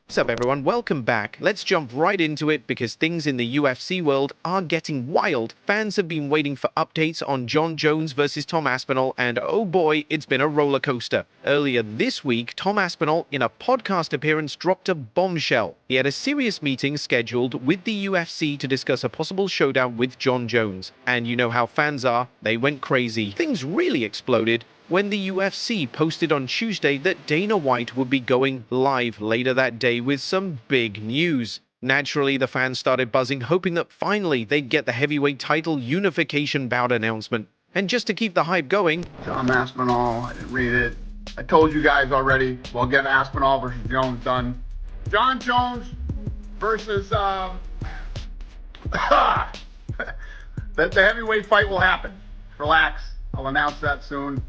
What's up, everyone? Welcome back. Let's jump right into it because things in the UFC world are getting wild. Fans have been waiting for updates on Jon Jones versus Tom Aspinall, and oh boy, it's been a roller coaster. Earlier this week, Tom Aspinall, in a podcast appearance, dropped a bombshell. He had a serious meeting scheduled with the UFC to discuss a possible showdown with Jon Jones. And you know how fans are, they went crazy. Things really exploded when the UFC posted on Tuesday that Dana White would be going live later that day with some big news. Naturally, the fans started buzzing, hoping that finally they'd get the heavyweight title unification bout announcement. And just to keep the hype going, Tom Aspinall, I didn't read it. I told you guys already, we'll get Aspinall versus Jones done. Jon Jones versus, the heavyweight fight will happen. Relax, I'll announce that soon.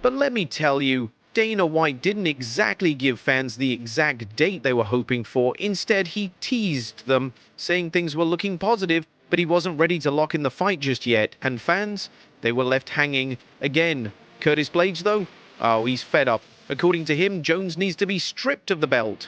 but let me tell you, Dana White didn't exactly give fans the exact date they were hoping for. Instead, he teased them, saying things were looking positive, but he wasn't ready to lock in the fight just yet. And fans, they were left hanging again. Curtis Blades, though? Oh, he's fed up. According to him, Jones needs to be stripped of the belt.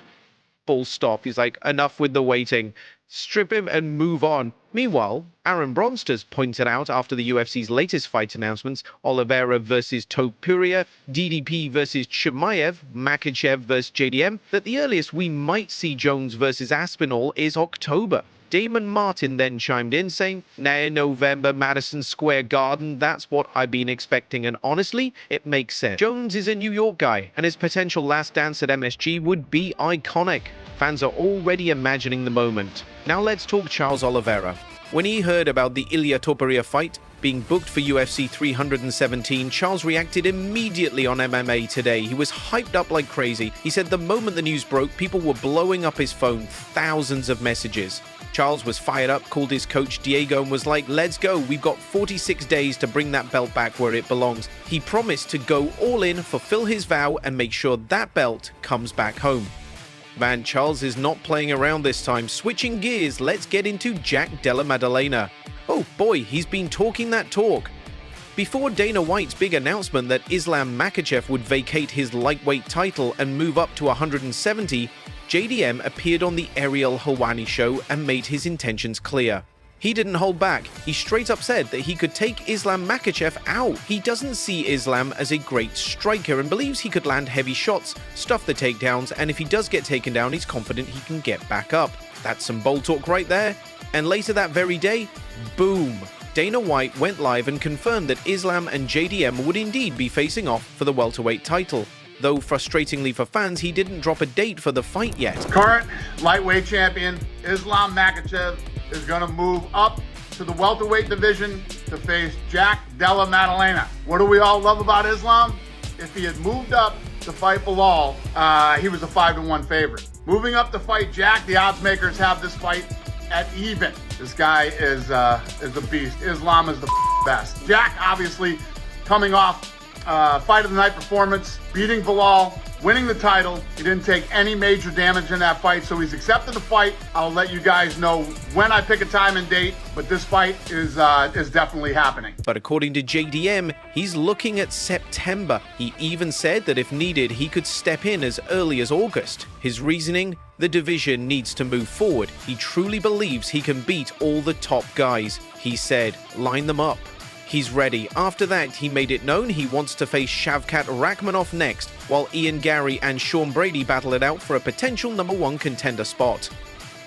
Full stop. He's like, enough with the waiting. Strip him and move on. Meanwhile, Aaron Bronsters pointed out after the UFC's latest fight announcements, Oliveira versus Topuria, DDP versus Chimaev, Makhachev versus JDM, that the earliest we might see Jones versus Aspinall is October. Damon Martin then chimed in saying, "Nah, November, Madison Square Garden, that's what I've been expecting, and honestly, it makes sense. Jones is a New York guy, and his potential last dance at MSG would be iconic." Fans are already imagining the moment. Now let's talk Charles Oliveira. When he heard about the Ilia Topuria fight being booked for UFC 317, Charles reacted immediately on MMA Today. He was hyped up like crazy. He said the moment the news broke, people were blowing up his phone, thousands of messages. Charles was fired up, called his coach Diego and was like, "Let's go, we've got 46 days to bring that belt back where it belongs." He promised to go all in, fulfill his vow, and make sure that belt comes back home. Man, Charles is not playing around this time. Switching gears, let's get into Jack Della Maddalena. Oh boy, he's been talking that talk. Before Dana White's big announcement that Islam Makhachev would vacate his lightweight title and move up to 170, JDM appeared on the Ariel Helwani show and made his intentions clear. He didn't hold back. He straight up said that he could take Islam Makhachev out. He doesn't see Islam as a great striker and believes he could land heavy shots, stuff the takedowns, and if he does get taken down, he's confident he can get back up. That's some bold talk right there. And later that very day, boom! Dana White went live and confirmed that Islam and JDM would indeed be facing off for the welterweight title. Though frustratingly for fans, he didn't drop a date for the fight yet. Current lightweight champion Islam Makhachev is going to move up to the welterweight division to face Jack Della Maddalena. What do we all love about Islam? If he had moved up to fight Bilal, he was a 5-1 favorite. Moving up to fight Jack, the odds makers have this fight at even. This guy is a beast. Islam is the best. Jack, obviously, coming off fight of the night performance, beating Bilal, winning the title. He didn't take any major damage in that fight, so he's accepted the fight. I'll let you guys know when I pick a time and date, but this fight is definitely happening. But according to JDM, he's looking at September. He even said that if needed, he could step in as early as August. His reasoning? The division needs to move forward. He truly believes he can beat all the top guys. He said, line them up. He's ready. After that, he made it known he wants to face Shavkat Rakhmonov next, while Ian Gary and Sean Brady battle it out for a potential #1 contender spot.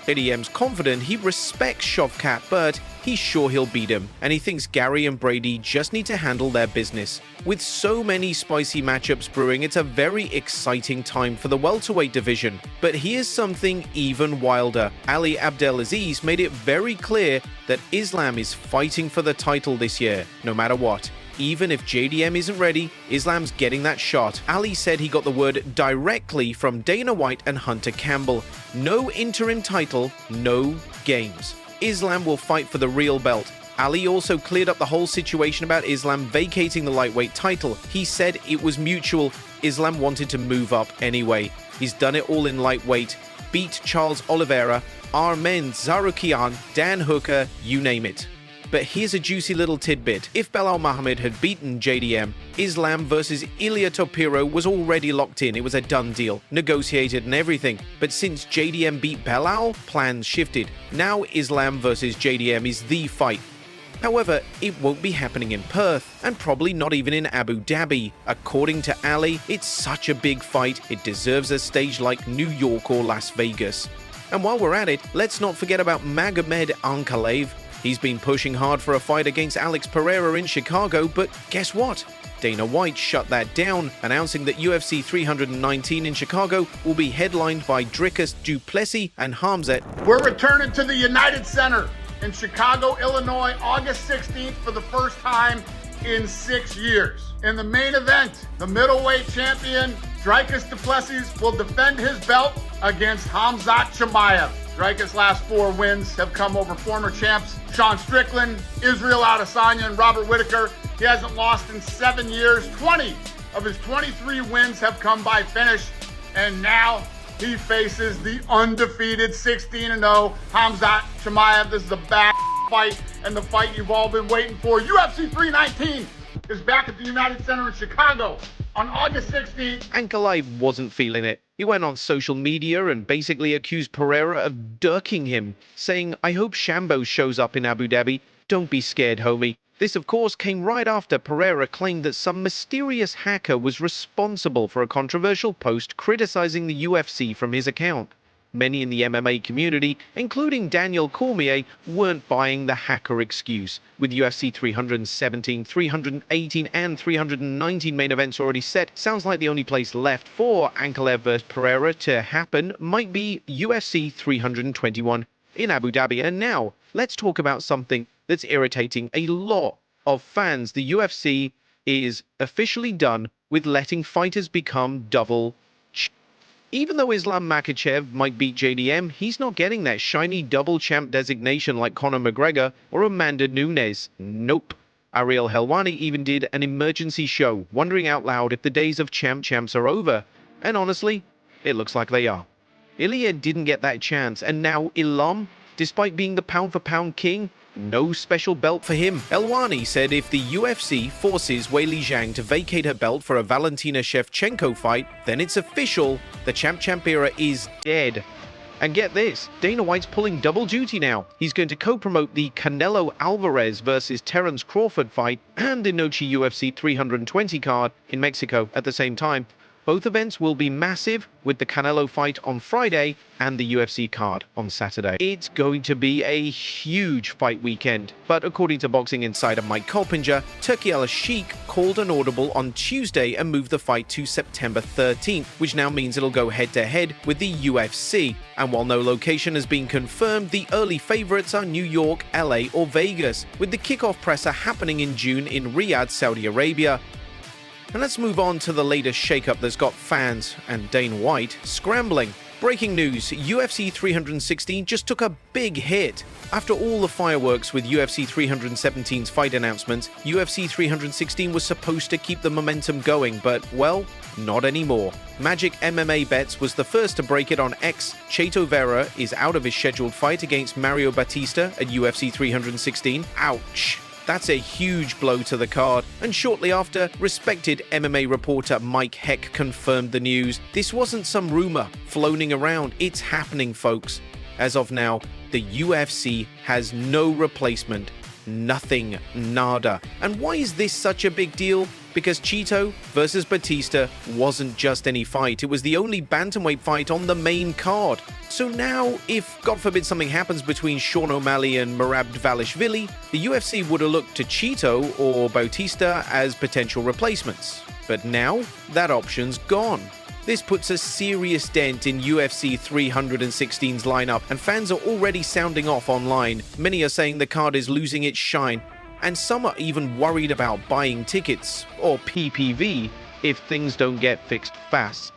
JDM's confident he respects Shavkat, but he's sure he'll beat him, and he thinks Gary and Brady just need to handle their business. With so many spicy matchups brewing, it's a very exciting time for the welterweight division. But here's something even wilder. Ali Abdelaziz made it very clear that Islam is fighting for the title this year, no matter what. Even if JDM isn't ready, Islam's getting that shot. Ali said he got the word directly from Dana White and Hunter Campbell. No interim title, no games. Islam will fight for the real belt. Ali also cleared up the whole situation about Islam vacating the lightweight title. He said it was mutual. Islam wanted to move up anyway. He's done it all in lightweight. Beat Charles Oliveira, Armen Zarukian, Dan Hooker, you name it. but here's a juicy little tidbit. If Belal Muhammad had beaten JDM, Islam versus Ilia Topuria was already locked in. It was a done deal, negotiated and everything. But since JDM beat Belal, plans shifted. Now Islam versus JDM is the fight. However, it won't be happening in Perth, and probably not even in Abu Dhabi. According to Ali, it's such a big fight, it deserves a stage like New York or Las Vegas. And while we're at it, let's not forget about Makhachev. He's been pushing hard for a fight against Alex Pereira in Chicago, but guess what? Dana White shut that down, announcing that UFC 319 in Chicago will be headlined by Dricus du Plessis and Hamzat. We're returning to the United Center in Chicago, Illinois, August 16th for the first time in 6 years. In the main event, the middleweight champion, Dricus du Plessis, will defend his belt against Hamzat Chimaev. Dricus' last 4 wins have come over former champs Sean Strickland, Israel Adesanya, and Robert Whittaker. He hasn't lost in 7 years. 20 of his 23 wins have come by finish, and now he faces the undefeated 16-0 Hamzat Chimaev. This is a bad fight, and the fight you've all been waiting for. UFC 319 is back at the United Center in Chicago on August 16th. Ankalaev wasn't feeling it. He went on social media and basically accused Pereira of dirking him, saying, "I hope Shambo shows up in Abu Dhabi. Don't be scared, homie." This, of course, came right after Pereira claimed that some mysterious hacker was responsible for a controversial post criticizing the UFC from his account. Many in the MMA community, including Daniel Cormier, weren't buying the hacker excuse. With UFC 317, 318, and 319 main events already set, sounds like the only place left for Ankalaev vs Pereira to happen might be UFC 321 in Abu Dhabi. And now, let's talk about something that's irritating a lot of fans. The UFC is officially done with letting fighters become double champ. Even though Islam Makhachev might beat JDM, he's not getting that shiny double champ designation like Conor McGregor or Amanda Nunes. Nope. Ariel Helwani even did an emergency show, wondering out loud if the days of champs are over. And honestly, it looks like they are. Ilia didn't get that chance, and now Ilham, despite being the pound-for-pound king, no special belt for him. Helwani said if the UFC forces Weili Zhang to vacate her belt for a Valentina Shevchenko fight, then it's official, the champ era is dead. And get this, Dana White's pulling double duty now. He's going to co-promote the Canelo Alvarez versus Terence Crawford fight and the Inochi UFC 320 card in Mexico at the same time. Both events will be massive, with the Canelo fight on Friday and the UFC card on Saturday. It's going to be a huge fight weekend, but according to boxing insider Mike Colpinger, Turki Al-Sheikh called an audible on Tuesday and moved the fight to September 13th, which now means it'll go head-to-head with the UFC. And while no location has been confirmed, the early favorites are New York, LA, or Vegas, with the kickoff presser happening in June in Riyadh, Saudi Arabia. And let's move on to the latest shakeup that's got fans and Dana White scrambling. Breaking news, UFC 316 just took a big hit. After all the fireworks with UFC 317's fight announcements, UFC 316 was supposed to keep the momentum going, but, well, not anymore. Magic MMA Bets was the first to break it on X. Cheto Vera is out of his scheduled fight against Mario Batista at UFC 316. Ouch. That's a huge blow to the card, and shortly after, respected MMA reporter Mike Heck confirmed the news. This wasn't some rumor floating around, it's happening, folks. As of now, the UFC has no replacement. Nothing. Nada. And why is this such a big deal? Because Cheeto versus Batista wasn't just any fight, it was the only bantamweight fight on the main card. So now, if God forbid something happens between Sean O'Malley and Merab Dvalishvili, the UFC would have looked to Cheeto or Bautista as potential replacements. But now, that option's gone. This puts a serious dent in UFC 316's lineup, and fans are already sounding off online. Many are saying the card is losing its shine, and some are even worried about buying tickets, or PPV, if things don't get fixed fast.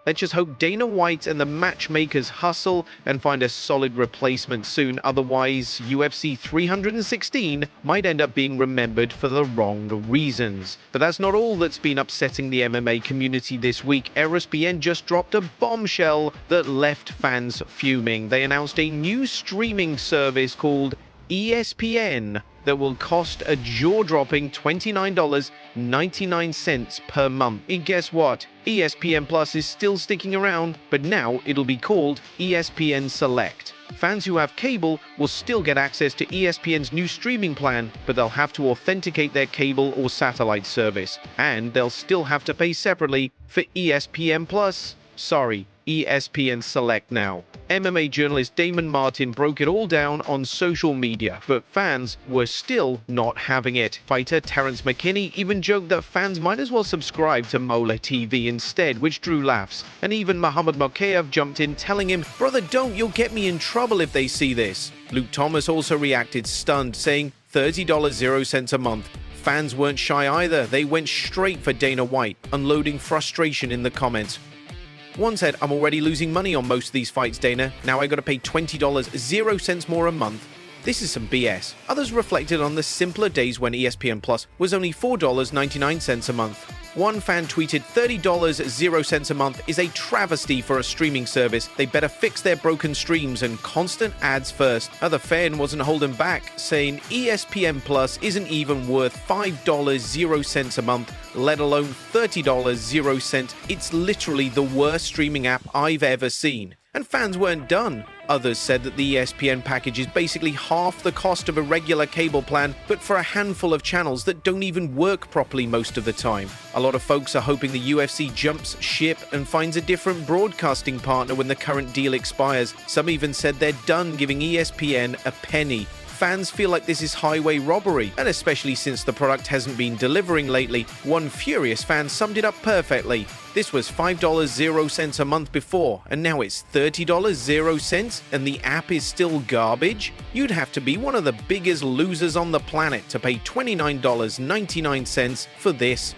Let's just hope Dana White and the matchmakers hustle and find a solid replacement soon, otherwise UFC 316 might end up being remembered for the wrong reasons. But that's not all that's been upsetting the MMA community this week. ESPN just dropped a bombshell that left fans fuming. They announced a new streaming service called ESPN that will cost a jaw-dropping $29.99 per month. And guess what? ESPN Plus is still sticking around, but now it'll be called ESPN Select. Fans who have cable will still get access to ESPN's new streaming plan, but they'll have to authenticate their cable or satellite service, and they'll still have to pay separately for ESPN Plus. Sorry, ESPN Select now. MMA journalist Damon Martin broke it all down on social media, but fans were still not having it. Fighter Terrence McKinney even joked that fans might as well subscribe to Mola TV instead, which drew laughs. And even Muhammad Makhachev jumped in, telling him, "Brother, don't, you'll get me in trouble if they see this." Luke Thomas also reacted stunned, saying $30.00 a month. Fans weren't shy either. They went straight for Dana White, unloading frustration in the comments. One said, "I'm already losing money on most of these fights, Dana. Now I gotta pay $20.00 more a month. This is some BS." Others reflected on the simpler days when ESPN Plus was only $4.99 a month. One fan tweeted, $30.00 a month is a travesty for a streaming service. They better fix their broken streams and constant ads first. Other fan wasn't holding back, saying ESPN Plus isn't even worth $5.00 a month, let alone $30.00. It's literally the worst streaming app I've ever seen. And fans weren't done. Others said that the ESPN package is basically half the cost of a regular cable plan, but for a handful of channels that don't even work properly most of the time. A lot of folks are hoping the UFC jumps ship and finds a different broadcasting partner when the current deal expires. Some even said they're done giving ESPN a penny. Fans feel like this is highway robbery, and especially since the product hasn't been delivering lately. One furious fan summed it up perfectly. This was $5.00 a month before, and now it's $30.00, and the app is still garbage? You'd have to be one of the biggest losers on the planet to pay $29.99 for this.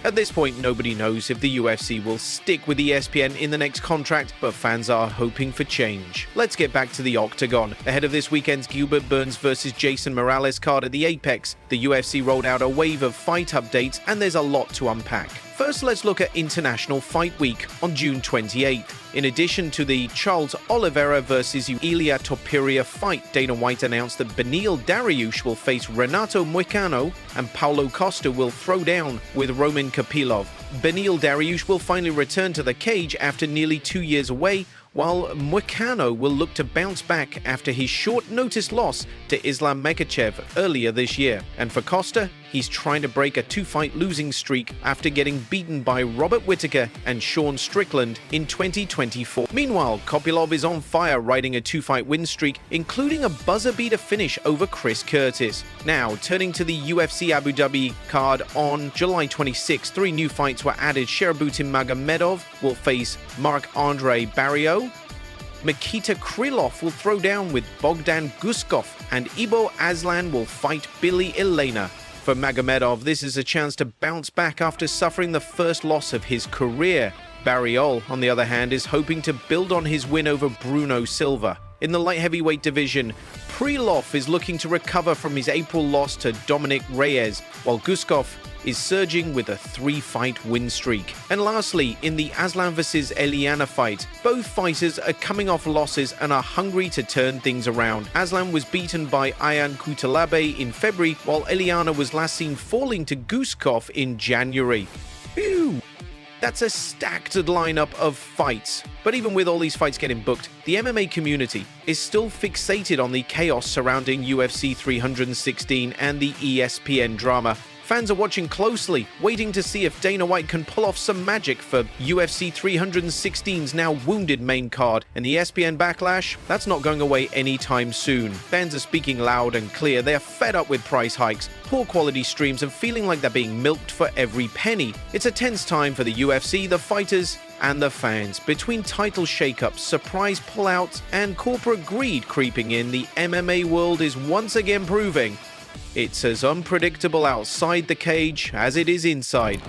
At this point, nobody knows if the UFC will stick with ESPN in the next contract, but fans are hoping for change. Let's get back to the Octagon. Ahead of this weekend's Gilbert Burns vs. Jason Morales card at the Apex, the UFC rolled out a wave of fight updates, and there's a lot to unpack. First, let's look at International Fight Week on June 28th. In addition to the Charles Oliveira vs. Ilia Topuria fight, Dana White announced that Beneil Dariush will face Renato Moicano and Paulo Costa will throw down with Roman Kopylov. Beneil Dariush will finally return to the cage after nearly 2 years away, while Moicano will look to bounce back after his short-notice loss to Islam Makhachev earlier this year. And for Costa, he's trying to break a 2-fight losing streak after getting beaten by Robert Whittaker and Sean Strickland in 2024. Meanwhile, Kopylov is on fire, riding a 2-fight win streak, including a buzzer-beater finish over Chris Curtis. Now, turning to the UFC Abu Dhabi card on July 26, 3 new fights were added. Sherbutin Magomedov will face Marc-Andre Barriault. Mikita Krylov will throw down with Bogdan Guskov, and Ibo Aslan will fight Billy Elena. For Magomedov, this is a chance to bounce back after suffering the first loss of his career. Barriault, on the other hand, is hoping to build on his win over Bruno Silva. In the light heavyweight division, Krylov is looking to recover from his April loss to Dominic Reyes, while Guskov is surging with a 3-fight win streak. And lastly, in the Aslan vs. Eliana fight, both fighters are coming off losses and are hungry to turn things around. Aslan was beaten by Ayan Kutalabe in February, while Eliana was last seen falling to Guskov in January. Phew! That's a stacked lineup of fights. But even with all these fights getting booked, the MMA community is still fixated on the chaos surrounding UFC 316 and the ESPN drama. Fans are watching closely, waiting to see if Dana White can pull off some magic for UFC 316's now wounded main card. And the ESPN backlash? That's not going away anytime soon. Fans are speaking loud and clear. They are fed up with price hikes, poor quality streams, and feeling like they're being milked for every penny. It's a tense time for the UFC, the fighters, and the fans. Between title shakeups, surprise pullouts, and corporate greed creeping in, the MMA world is once again proving it's as unpredictable outside the cage as it is inside.